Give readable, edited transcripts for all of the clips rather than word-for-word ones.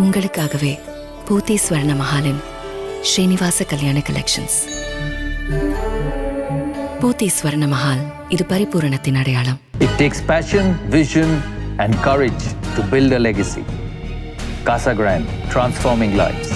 உங்களுக்காகவே பூத்தி ஸ்வர்ண மஹாலின் ஸ்ரீனிவாச கல்யாண கலெக்ஷன்ஸ். பூத்தி ஸ்வர்ண மஹால், இது பரிபூரணத்தின் அடையாளம். It takes passion, vision and courage to build a legacy. Casa Grande, transforming lives.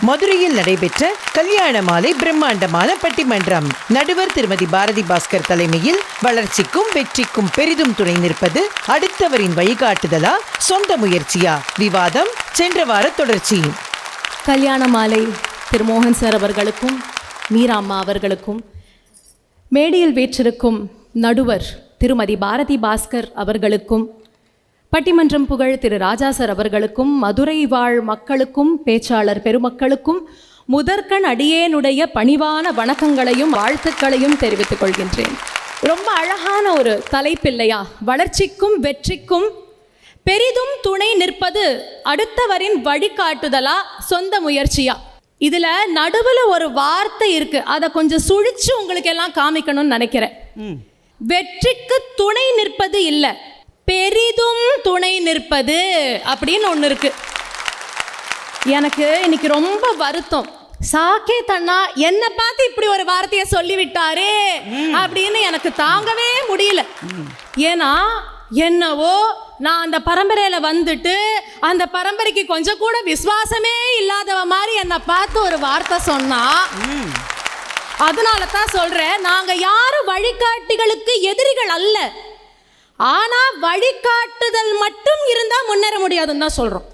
மதுரையில் நடைபெற்ற கல்யாண மாலை பிரம்மாண்டமான பட்டிமன்றம். நடுவர் திருமதி பாரதி பாஸ்கர் தலைமையில் வளர்ச்சிக்கும் வெற்றிக்கும் பெரிதும் துணை நிற்பது அடுத்தவரின் வழிகாட்டுதலா, சொந்த முயற்சியா? விவாதம் சென்ற வார தொடர்ச்சி. கல்யாண மாலை திரு மோகன் சார் அவர்களுக்கும் மீரா அம்மா அவர்களுக்கும், மேடையில் வீற்றிருக்கும் நடுவர் திருமதி பாரதி பாஸ்கர் அவர்களுக்கும், பட்டிமன்றம் புகழ் திரு ராஜா சார் அவர்களுக்கும், மதுரை வாழ் மக்களுக்கும் பேச்சாளர் பெருமக்களுக்கும் முதற்கண் அடியேனுடைய பணிவான வணக்கங்களையும் வாழ்த்துக்களையும் தெரிவித்துக் கொள்கின்றேன். ரொம்ப அழகான ஒரு தலைப்பில்லையா? வளர்ச்சிக்கும் வெற்றிக்கும் பெரிதும் துணை நிற்பது அடுத்தவரின் வழிகாட்டுதலா, சொந்த முயற்சியா? இதுல நடுவில் ஒரு வார்த்தை இருக்கு, அதை கொஞ்சம் சுழிச்சு உங்களுக்கு எல்லாம் காமிக்கணும்னு நினைக்கிறேன். வெற்றிக்கு துணை நிற்பது இல்லை, பெரிதும் துணை நிற்பது அப்படின்னு ஒன்று இருக்கு. எனக்கு இன்னைக்கு ரொம்ப வருத்தம். சாகேத் அண்ணா என்னை பார்த்து இப்படி ஒரு வார்த்தையை சொல்லிவிட்டாரே அப்படின்னு எனக்கு தாங்கவே முடியல. ஏன்னா என்னவோ நான் அந்த பரம்பரையில வந்துட்டு அந்த பரம்பரைக்கு கொஞ்சம் கூட விசுவாசமே இல்லாதவ மாதிரி என்னை பார்த்து ஒரு வார்த்தை சொன்னா, அதனால தான் சொல்றேன், நாங்க யாரும் வழிகாட்டிகளுக்கு எதிரிகள் அல்ல. ஆனா வழிகாட்டுதல் மட்டும் இருந்தா முன்னேற முடியாதுன்னு தான் சொல்றோம்.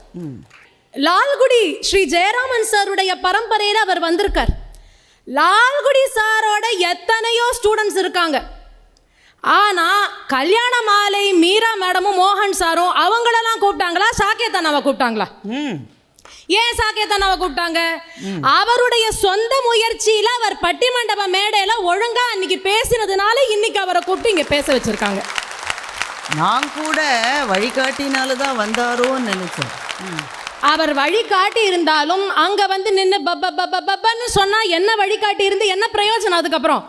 லால்குடி ஸ்ரீ ஜெயராமன் சாருடைய பரம்பரையில அவர் வந்திருக்கார். லால்குடி சாரோட எத்தனையோ ஸ்டூடெண்ட்ஸ் இருக்காங்க. ஆனா கல்யாண மாலை மீரா மேடமும் மோகன் சாரும் அவங்களெல்லாம் கூப்பிட்டாங்களா, சாகேத் அண்ணாவை கூப்பிட்டாங்களா? ஏன் சாகேத் அண்ணாவை கூப்பிட்டாங்க? அவருடைய சொந்த முயற்சியில அவர் பட்டிமண்டப மேடையில ஒழுங்கா அன்னைக்கு பேசினதுனால இன்னைக்கு அவரை கூப்பிட்டு இங்க பேச வச்சிருக்காங்க. நான் கூட வழிகாட்டினால தான் வந்தாரோன்னு நினைச்சேன். அவர் வழிகாட்டி இருந்தாலும் அங்க வந்து நின்று பப்பன்னு சொன்னா என்ன வழிகாட்டி இருந்து என்ன பிரயோஜனம் அதுக்கப்புறம்?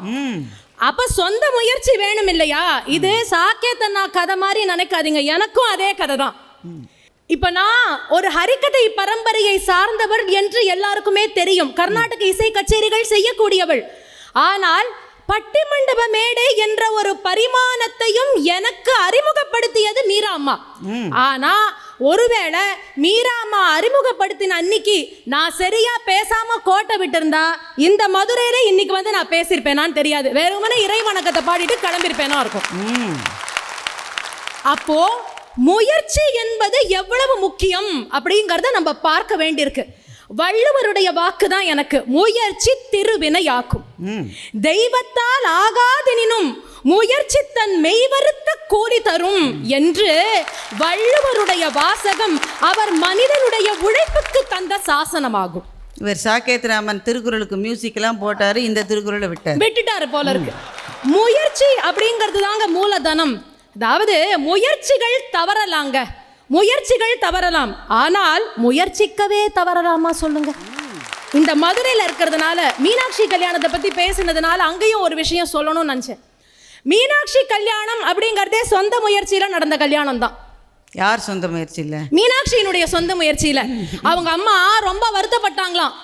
அப்ப சொந்த முயற்சி வேணும் இல்லையா? இது சாகேத் அண்ணா கதை மாதிரி நினைக்காதீங்க, எனக்கும் அதே கதை தான். இப்ப நான் ஒரு ஹரிக்கதை பரம்பரையை சார்ந்தவர் என்று எல்லாருக்குமே தெரியும். கர்நாடக இசை கச்சேரிகள் செய்யக்கூடியவள். ஆனால் பட்டிமண்டப மேடை என்ற ஒரு பரிமாணத்தையும் எனக்கு அறிமுகப்படுத்தியது மீரா அம்மா. ஆனா ஒருவேளை மீரா அம்மா அறிமுகப்படுத்தின அன்னைக்கு நான் சரியா பேசாம கோட்டை விட்டு இருந்தா இந்த மதுரையில இன்னைக்கு வந்து நான் பேசியிருப்பேனான்னு தெரியாது. வேறுமனே இறை வணக்கத்தை பாடிட்டு கிளம்பியிருப்பேனா இருக்கும். அப்போ முயற்சி என்பது எவ்வளவு முக்கியம் அப்படிங்கறத நம்ம பார்க்க வேண்டியிருக்கு. வள்ளுவருடைய வாக்கு தான் எனக்கு, முயற்சி திருவினையாக்கும். தெய்வத்தால் ஆகாதெனினும் முயற்சி தன் மெய்வருத்த கூலி தரும் என்று வள்ளுவருடைய வாசகம் அவர் மனிதனுடைய உழைப்புக்கு தந்த சாசனமாகும். இவர் சாகேத் ராமன் திருக்குறளுக்கு மியூசிக் எல்லாம் போட்டாரு, இந்த திருக்குறளை விட்டுட்டாரு போல இருக்கு. முயற்சி அப்படிங்கிறது தாங்க மூலதனம். அதாவது முயற்சிகள் தவறலாங்க, முயற்சிகள் தவறலாம், ஆனால் முயற்சிக்கவே தவறலாமா சொல்லுங்க? இந்த மதுரையில் இருக்கிறதுனால மீனாட்சி கல்யாணத்தை பற்றி பேசினதுனால அங்கேயும் ஒரு விஷயம் சொல்லணும்னு நினச்சேன். மீனாட்சி கல்யாணம் அப்படிங்கிறதே சொந்த முயற்சியில் நடந்த கல்யாணம் தான். யார் சொந்த முயற்சியில்? மீனாட்சியினுடைய சொந்த முயற்சியில். அவங்க அம்மா ரொம்ப வருத்தப்பட்டாங்களாம்.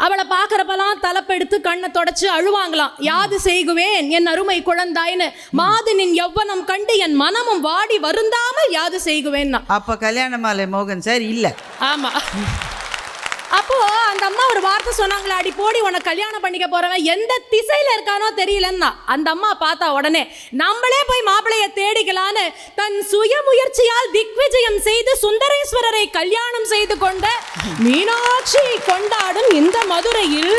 அவளை பார்க்குறப்பெல்லாம் தலைப்பெடுத்து கண்ணை தொடச்சு அழுவாங்களாம். யாது செய்குவேன் என் அருமை குழந்தாயின்னு, மாது நின் யௌவனம் கண்டு என் மனமும் வாடி வருந்தாமல் யாது செய்குவேன்னா. அப்போ கல்யாண மாலை மோகன் சார் இல்லை. ஆமாம். அப்போ அந்த அம்மா ஒரு வார்த்தை சொன்னாங்களா, அடி போடி உனக்கு கல்யாணம் பண்ணிக்க போறவன் எந்த திசையில இருக்கானோ தெரியலன்னா. அந்த அம்மா பார்த்தா உடனே நம்மளே போய் மாப்பிளைய தேடிக்கலான்னு தன் சுய முயற்சியால் திக்விஜயம் செய்து சுந்தரேஸ்வரரை கல்யாணம் செய்து கொண்ட மீனாட்சி கொண்டாடும் இந்த மதுரையில்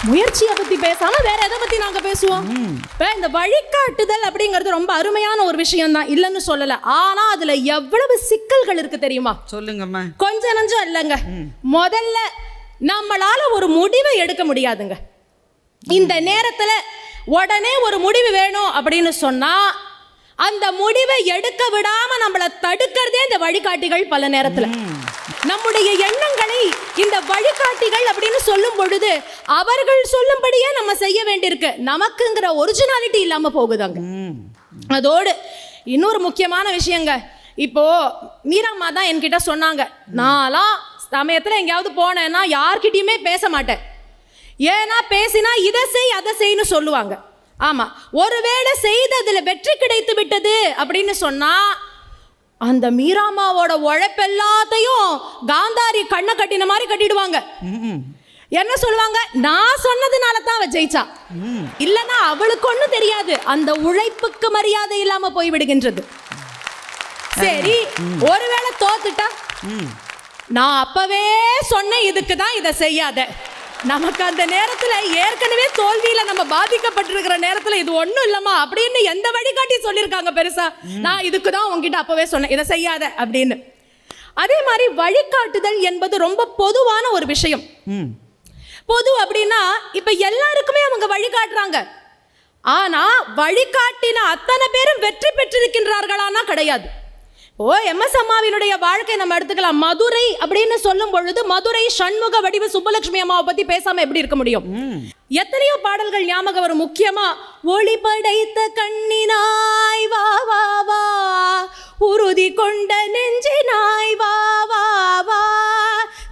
முயற்சியை பத்தி பேசாம வேற எதை பத்தி நாங்க பேசுவோம்? இந்த வழிகாட்டுதல் அப்படிங்கிறது ரொம்ப அருமையான ஒரு விஷயம் தான், இல்லைன்னு சொல்லல. ஆனா அதுல எவ்வளவு சிக்கல்கள் இருக்கு தெரியுமா? சொல்லுங்கம்மா. கொஞ்ச நஞ்சம் இல்லைங்க. முதல்ல நம்மளால ஒரு முடிவை எடுக்க முடியாதுங்க. இந்த நேரத்துல உடனே ஒரு முடிவு வேணும் அப்படின்னு சொன்னா அந்த முடிவை எடுக்க விடாம நம்மளை தடுக்கிறதே இந்த வழிகாட்டிகள். பல நேரத்துல நம்முடைய எண்ணங்களை இந்த வழிகாட்டிகள் அப்படின்னு சொல்லும் பொழுது அவர்கள் சொல்லும்படியே நம்ம செய்ய வேண்டியிருக்கு. நமக்குங்கிற ஒரிஜினாலிட்டி இல்லாம போகுதாங்க. அதோடு இன்னொரு முக்கியமான விஷயங்க, இப்போ மீராம்மா தான் என்கிட்ட சொன்னாங்க, நான்லாம் சமயத்தில் எங்கேயாவது போனேன்னா யார்கிட்டயுமே பேச மாட்டேன். ஏன்னா பேசினா இதை செய் அதை செய்யு சொல்லுவாங்க. ஆமா, ஒருவேளை செய்ததுல வெற்றி கிடைத்து விட்டது அப்படின்னு சொன்னா அந்த மீராமாவோட உழைப்பெல்லாத்தையும் காந்தாரி கண்ணை கட்டின மாதிரி கட்டிடுவாங்க. என்ன சொல்லுவாங்க, நான் சொன்னதுனால தான் அவ ஜெயிச்சா, இல்லைன்னா அவளுக்கு ஒன்றும் தெரியாது. அந்த உழைப்புக்கு மரியாதை இல்லாம போய் விடுகின்றது. சரி, ஒருவேளை தோத்துட்டா, நான் அப்பவே சொன்னேன் இதுக்கு தான் இதை செய்யாத. நமக்கு அந்த நேரத்துல ஏற்கனவே தோல்வியில நம்ம பாதிக்கப்பட்டிருக்கிற நேரத்துல இது ஒண்ணும் இல்லம்மா அப்படின்னு எந்த வழிகாட்டி சொல்லியிருக்காங்க பெருசா? நான் இதுக்கு தான் உங்ககிட்ட அப்பவே சொன்னேன் இதை செய்யாத அப்படின்னு. அதே மாதிரி வழிகாட்டுதல் என்பது ரொம்ப பொதுவான ஒரு விஷயம். பொது அப்படின்னா இப்ப எல்லாருக்குமே அவங்க வழிகாட்டுறாங்க. ஆனா வழிகாட்டின அத்தனை பேரும் வெற்றி பெற்றிருக்கின்றார்களானா கிடையாது. எம்எஸ் அம்மாவினுடைய வாழ்க்கை நம்ம எடுத்துக்கலாம். மதுரை அப்படின்னு சொல்லும் பொழுது மதுரை சண்முக வடிவு சுப்பலட்சுமி அம்மாவை பத்தி பேசாம எப்படி இருக்க முடியும்? எத்தனையோ பாடல்கள் ஞாபகம் வரும். முக்கியமா ஒளி படைத்த கண்ணினாய் வா வா வா, உறுதி கொண்ட நெஞ்சினாய் வா வா வா,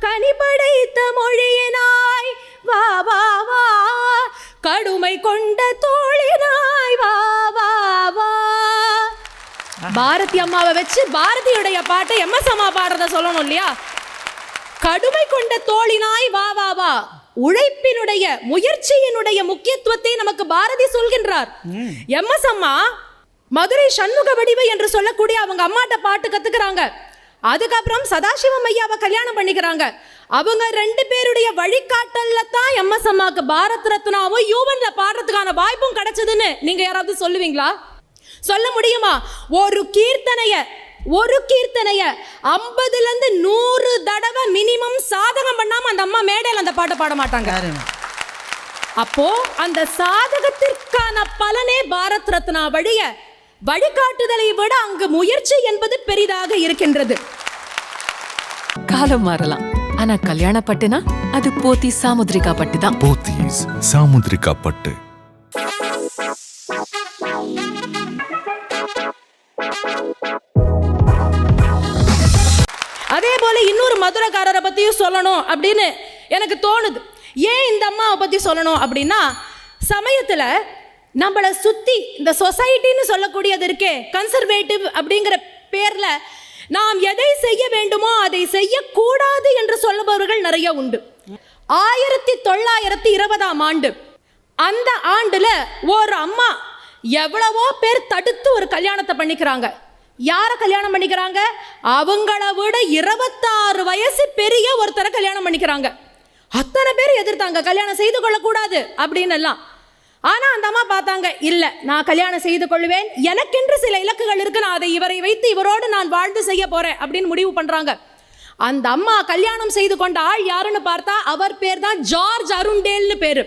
கனி படைத்த மொழியினாய் வா வா வா, கடுமை கொண்ட தோழினாய் வா வா வா. பாரதி அம்மாவை வச்சு பாரதியுடைய பாட்டை எம்எஸ் அம்மா பாடுறத சொல்லணும் இல்லையா? கடுமை கொண்ட தோழினாய் வா வா வா, உழைப்பினுடைய முயற்சியினுடைய முக்கியத்துவத்தை நமக்கு பாரதி சொல்கின்றார். எம்எஸ் அம்மா மதுரை சண்முக வடிவு என்று சொல்லக்கூடிய அவங்க அம்மாட்ட பாட்டு கத்துக்கிறாங்க. அதுக்கப்புறம் சதாசிவம் ஐயாவை கல்யாணம் பண்ணிக்கிறாங்க. அவங்க ரெண்டு பேருடைய வழிகாட்டல்ல தான் எம்எஸ் அம்மாக்கு பாரத் ரத்னாவும் யூவன்ல பாடுறதுக்கான வாய்ப்பும் கிடைச்சதுன்னு நீங்க யாராவது சொல்லுவீங்களா? சொல்ல முடியுமா? ஒரு கீர்த்தனைய 50ல இருந்து 100 தடவை மினிமம் சாதகம் பண்ணாம அந்த அம்மா மேடையில் அந்த பாட்டை பாட மாட்டாங்க. அப்போ அந்த சாதகத்திற்கான பலனே பாரத் ரத்னா வழிய வழிகாட்டுதலை விட அங்கு முயற்சி என்பது பெரிதாக இருக்கின்றது. காலம் மாறலாம், ஆனா கல்யாணப்பட்டுனா அது போத்தீஸ் சாமுத்ரிகா பட்டு தான். போத்தீஸ் சாமுத்ரிகா பட்டு. அதே போல இன்னொரு மதுரைக்காரரை பத்தியும் சொல்லணும் அப்படின்னு எனக்கு தோணுது. ஏன் இந்த அம்மாவை பத்தி சொல்லணும் அப்படின்னா, சமயத்துல நம்மளை சுத்தி இந்த சொசைட்டின்னு சொல்லக்கூடியது இருக்கே, கன்சர்வேட்டிவ் அப்படிங்கிற பேர்ல நாம் எதை செய்ய வேண்டுமோ அதை செய்யக்கூடாது என்று சொல்லுபவர்கள் நிறைய உண்டு. 1920ஆம் ஆண்டு, அந்த ஆண்டுல ஒரு அம்மா எவ்வளவோ பேர் தடுத்து ஒரு கல்யாணத்தை பண்ணிக்கிறாங்க. யாரை கல்யாணம் பண்ணிக்கிறாங்க? அவங்கள விட 26 வயசு பெரிய ஒருத்தரை கல்யாணம் பண்ணிக்கிறாங்க. அத்தனை பேர் எதிர்த்தாங்க, கல்யாணம் செய்து கொள்ளக்கூடாது அப்படின்னு எல்லாம். ஆனா அந்த அம்மா பார்த்தாங்க, இல்ல நான் கல்யாணம் செய்து கொள்வேன், எனக்கென்று சில இலக்குகள் இருக்கு, நான் அதை இவரை வைத்து இவரோடு நான் வாழ்ந்து செய்ய போறேன் அப்படின்னு முடிவு பண்றாங்க. அந்த அம்மா கல்யாணம் செய்து கொண்ட ஆள் யாருன்னு பார்த்தா அவர் பேர் தான் ஜார்ஜ் அருண்டேல்னு பேரு.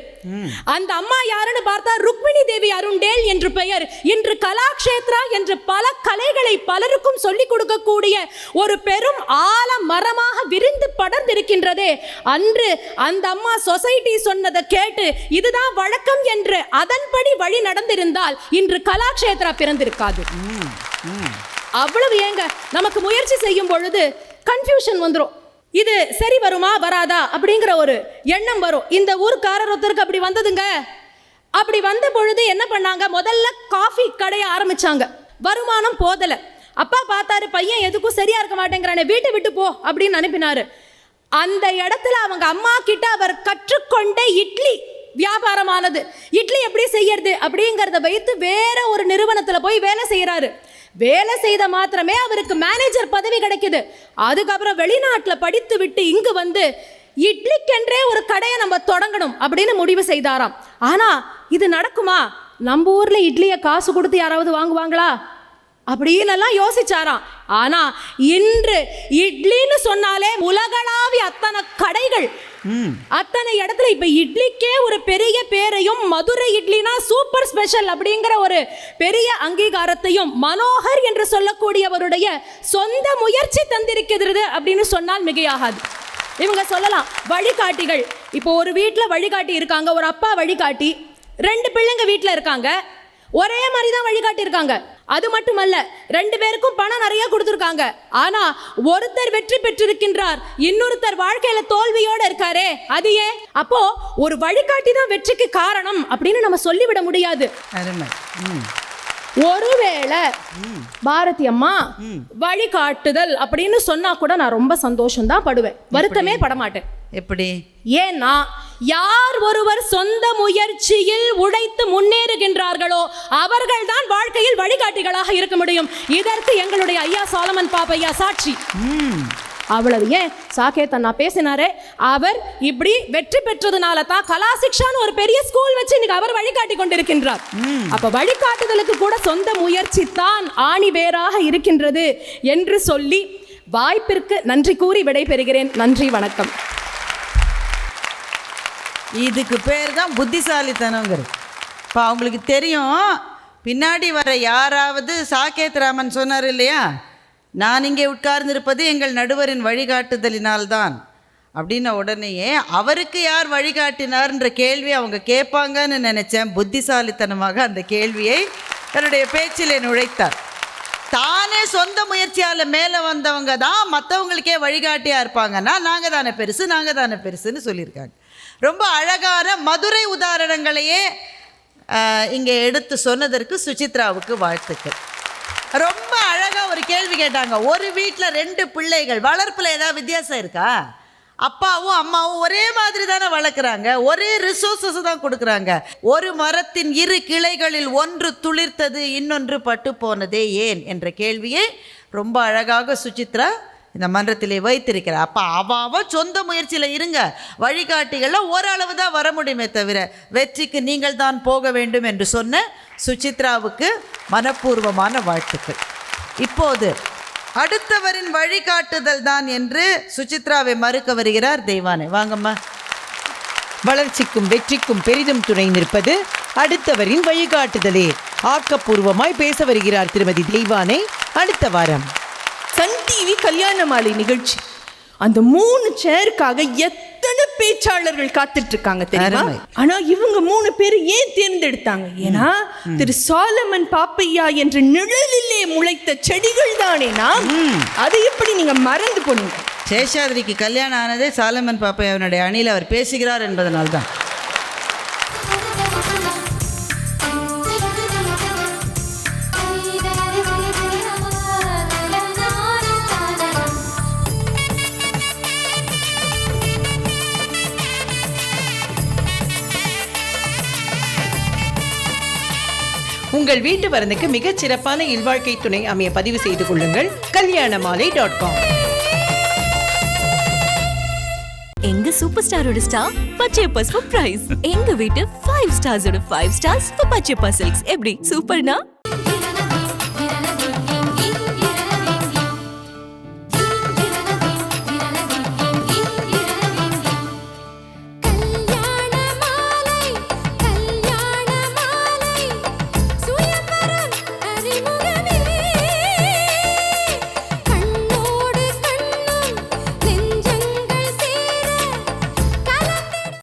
அந்த அம்மா யாருன்னு பார்த்தா ருக்மிணி தேவி அருண்டேல் என்று பெயர். இன்று கலாக்ஷேத்ரா என்று பல கலைகளை பலருக்கும் சொல்லிக் கொடுக்கக்கூடிய ஒரு பெரும் ஆல மரமாக விரிந்து படர்ந்திருக்கின்றதே. அன்று அந்த அம்மா சொசைட்டி சொன்னதை கேட்டு இதுதான் வழக்கம் என்று அதன்படி வழி நடந்திருந்தால் இன்று கலாக்ஷேத்ரா பிறந்திருக்காது. அவ்வளவு ஏங்க, நமக்கு முயற்சி செய்யும் பொழுது கன்ஃபியூஷன் வந்துடும். இது சரி வருமா வராதா அப்படிங்கிற ஒரு எண்ணம் வரும். இந்த ஊர்க்காரர் ஒருத்தருக்கு அப்படி வந்ததுங்க. அப்படி வந்த பொழுது என்ன பண்ணாங்க, முதல்ல காஃபி கடையை ஆரம்பிச்சாங்க. வருமானம் போதலை. அப்பா பார்த்தாரு, பையன் எதுக்கும் சரியா இருக்க மாட்டேங்கிறானே, வீட்டை விட்டு போ அப்படின்னு அனுப்பினாரு. அந்த இடத்துல அவங்க அம்மா கிட்ட அவர் கற்றுக்கொண்ட இட்லி வியாபாரமானது. இட்லி எப்படி செய்யறது அப்படிங்கிறத வைத்து வேற ஒரு நிறுவனத்துல போய் வேலை செய்யறாரு. வேலை செய்த மாத்திரமே அவருக்கு மேனேஜர் பதவி கிடைக்குது. அதுக்கப்புறம் வெளிநாட்டில் படித்து விட்டு இங்கு வந்து இட்லிக்கென்றே ஒரு கடையை நம்ம தொடங்கணும் அப்படின்னு முடிவு செய்தாராம். ஆனா இது நடக்குமா? நம்ம ஊர்ல இட்லியை காசு கொடுத்து யாராவது வாங்குவாங்களா அப்படின்னு எல்லாம் யோசிச்சாராம். ஆனா இன்று இட்லின்னு சொன்னாலே உலகளாவிய அத்தனை கடைகள், அத்தனை இடத்துல இப்ப இட்லிக்கே ஒரு பெரிய பேரையும், மதுரை இட்லினா சூப்பர் ஸ்பெஷல் அப்படிங்கிற ஒரு பெரிய அங்கீகாரத்தையும் மனோகர் என்று சொல்லக்கூடியவருடைய சொந்த முயற்சி தந்திருக்கிறது அப்படின்னு சொன்னால் மிகையாகாது. இவங்க சொல்லலாம் வழிகாட்டிகள். இப்போ ஒரு வீட்டில் வழிகாட்டி இருக்காங்க, ஒரு அப்பா வழிகாட்டி, 2 பிள்ளைங்க வீட்டில் இருக்காங்க, ஒரே மாதிரி தான் வழிகாட்டி இருக்காங்க. அது மட்டுமல்ல, 2 பேருக்கும் பணம் நிறைய கொடுத்துருக்காங்க. ஆனா ஒருத்தர் வெற்றி பெற்றிருக்கின்றார், இன்னொருத்தர் வாழ்க்கையில தோல்வியோட இருக்காரே, அது ஏன்? அப்போ ஒரு வழிகாட்டி தான் வெற்றிக்கு காரணம் அப்படின்னு நம்ம சொல்லிவிட முடியாது. ஒருவேளை பாரதி அம்மா வழிகாட்டுதல் அப்படின்னு சொன்னா கூட நான் ரொம்ப சந்தோஷம் தான் படுவேன், வருத்தமே படமாட்டேன். எப்படி? ஏன்னா யார் ஒருவர் சொந்த முயற்சியில் உழைத்து முன்னேறுகின்றார்களோ அவர்கள் தான் வாழ்க்கையில் வழிகாட்டிகளாக இருக்க முடியும். இதற்கு எங்களுடைய ஐயா சாலமன் பாப்பையா சாட்சி. அவ்வளவு ஏன், சாகேத் அண்ணா பேசினாரே, அவர் இப்படி வெற்றி பெற்றதுனால தான் கலாசிக்ஷான்னு ஒரு பெரிய ஸ்கூல் வச்சு இன்னைக்கு அவர் வழிகாட்டி கொண்டிருக்கின்றார். அப்ப வழிகாட்டுதலுக்கு கூட சொந்த முயற்சி தான் ஆணி வேராக இருக்கின்றது என்று சொல்லி வாய்ப்பிற்கு நன்றி கூறி விடைபெறுகிறேன். நன்றி, வணக்கம். இதுக்கு பேர் தான் புத்திசாலித்தனங்கிறது. இப்போ அவங்களுக்கு தெரியும், பின்னாடி வர யாராவது சாகேத் ராமன் சொன்னார் இல்லையா, நான் இங்கே உட்கார்ந்திருப்பது எங்கள் நடுவரின் வழிகாட்டுதலினால்தான் அப்படின்ன உடனேயே அவருக்கு யார் வழிகாட்டினார்ன்ற கேள்வி அவங்க கேட்பாங்கன்னு நினச்சேன். புத்திசாலித்தனமாக அந்த கேள்வியை தன்னுடைய பேச்சிலே நுழைத்தார். தானே சொந்த முயற்சியால் மேலே வந்தவங்க தான் மற்றவங்களுக்கே வழிகாட்டியாக இருப்பாங்கன்னா நாங்கள் தானே பெருசு, நாங்கள் தானே பெருசுன்னு சொல்லியிருக்காங்க. ரொம்ப அழகான மதுரை உதாரணங்களையே இங்கே எடுத்து சொன்னதற்கு சுசித்ராவுக்கு வாழ்த்துக்கள். ரொம்ப அழகாக ஒரு கேள்வி கேட்டாங்க. ஒரு வீட்டில் 2 பிள்ளைகள், வளர்ப்பில் ஏதாவது வித்தியாசம் இருக்கா? அப்பாவும் அம்மாவும் ஒரே மாதிரி தானே வளர்க்குறாங்க, ஒரே ரிசோர்ஸஸ் தான் கொடுக்குறாங்க. ஒரு மரத்தின் 2 கிளைகளில் ஒன்று துளிர்த்தது, இன்னொன்று பட்டு போனதே ஏன் என்ற கேள்வியை ரொம்ப அழகாக சுசித்ரா இந்த மன்றத்திலே வைத்திருக்கிறார். அப்போ அவன் சொந்த முயற்சியில் இருங்க, வழிகாட்டிகளில் ஓரளவு தான் வர முடியுமே தவிர வெற்றிக்கு நீங்கள் தான் போக வேண்டும் என்று சொன்ன சுசித்ராவுக்கு மனப்பூர்வமான வாழ்த்துக்கள். இப்போது அடுத்தவரின் வழிகாட்டுதல் தான் என்று சுசித்ராவை மறுக்க வருகிறார் தெய்வானை. வாங்கம்மா. வளர்ச்சிக்கும் வெற்றிக்கும் பெரிதும் துணை நிற்பது அடுத்தவரின் வழிகாட்டுதலே. ஆக்கப்பூர்வமாய் பேச வருகிறார் திருமதி தெய்வானை. அடுத்த வாரம் சன் டிவி கல்யாண மாலை நிகழ்ச்சி. அந்த 3 சேருக்காக எத்தனை பேச்சாளர்கள் காத்துட்டு இருக்காங்க தெரியுமா? ஆனா இவங்க 3 பேர் ஏன் தேர்ந்தெடுத்தாங்க? ஏன்னா திரு சாலமன் பாப்பையா என்ற நிழலிலே முளைத்த செடிகள் தானே நாம். அது எப்படி நீங்க மறந்து போனீங்க? சேஷாதிரிக்கு கல்யாணம் ஆனதே சாலமன் பாப்பையாவினுடைய அணியில் அவர் பேசுகிறார் என்பதனால்தான். உங்கள் வீட்டு வரனுக்கு மிகச் சிறப்பான இல்வாழ்க்கை துணை அமைய பதிவு செய்து கொள்ளுங்கள். kalyanamaalai.com. எங்க சூப்பர் ஸ்டாரோட ஸ்டார் பச்சையப்பா பிரைஸ். எங்க வீட்டு 5 ஸ்டார்ஸோட 5 ஸ்டார்ஸ் பச்சையப்பா சில்க்ஸ். எப்படி சூப்பர்னா?